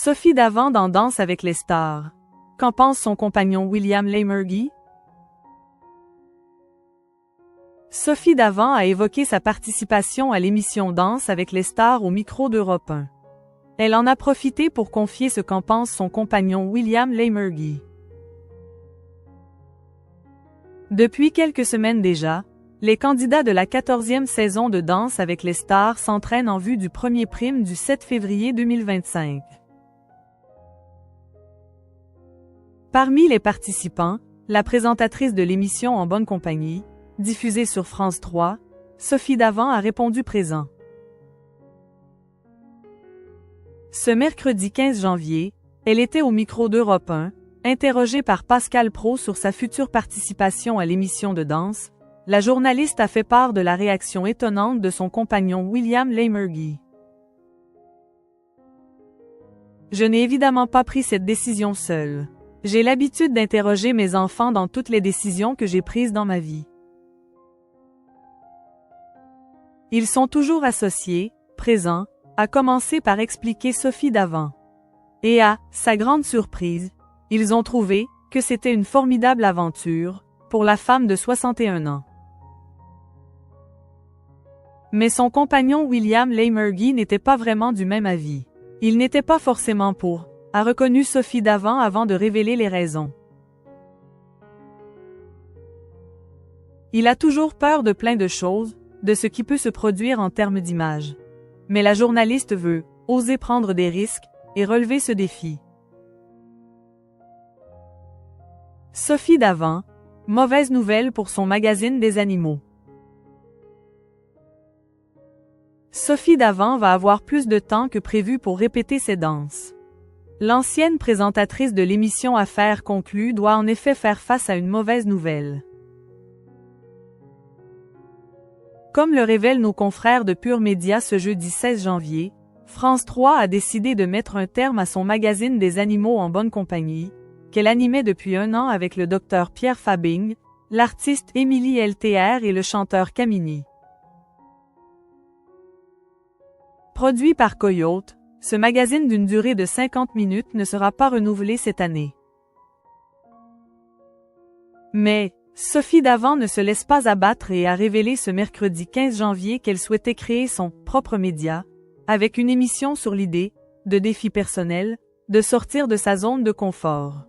Sophie Davant dans Danse avec les stars. Qu'en pense son compagnon William Lémergie? Sophie Davant a évoqué sa participation à l'émission Danse avec les stars au micro d'Europe 1. Elle en a profité pour confier ce qu'en pense son compagnon William Lémergie. Depuis quelques semaines déjà, les candidats de la 14e saison de Danse avec les stars s'entraînent en vue du premier prime du 7 février 2025. Parmi les participants, la présentatrice de l'émission En bonne compagnie, diffusée sur France 3, Sophie Davant a répondu présent. Ce mercredi 15 janvier, elle était au micro d'Europe 1, interrogée par Pascal Praud sur sa future participation à l'émission de danse. La journaliste a fait part de la réaction étonnante de son compagnon William Lémergie. « Je n'ai évidemment pas pris cette décision seule. J'ai l'habitude d'interroger mes enfants dans toutes les décisions que j'ai prises dans ma vie. Ils sont toujours associés, présents, a commencé par expliquer Sophie Davant. Et à sa grande surprise, ils ont trouvé que c'était une formidable aventure pour la femme de 61 ans. Mais son compagnon William Lémergie n'était pas vraiment du même avis. Il n'était pas forcément pour, a reconnu Sophie Davant avant de révéler les raisons. Il a toujours peur de plein de choses, de ce qui peut se produire en termes d'image. Mais la journaliste veut oser prendre des risques et relever ce défi. Sophie Davant, mauvaise nouvelle pour son magazine des animaux. Sophie Davant va avoir plus de temps que prévu pour répéter ses danses. L'ancienne présentatrice de l'émission Affaires conclues doit en effet faire face à une mauvaise nouvelle. Comme le révèlent nos confrères de Pure Média ce jeudi 16 janvier, France 3 a décidé de mettre un terme à son magazine des animaux En bonne compagnie, qu'elle animait depuis 1 an avec le docteur Pierre Fabing, l'artiste Émilie LTR et le chanteur Camini. Produit par Coyote, ce magazine d'une durée de 50 minutes ne sera pas renouvelé cette année. Mais, Sophie Davant ne se laisse pas abattre et a révélé ce mercredi 15 janvier qu'elle souhaitait créer son propre média, avec une émission sur l'idée, de défi personnel, de sortir de sa zone de confort.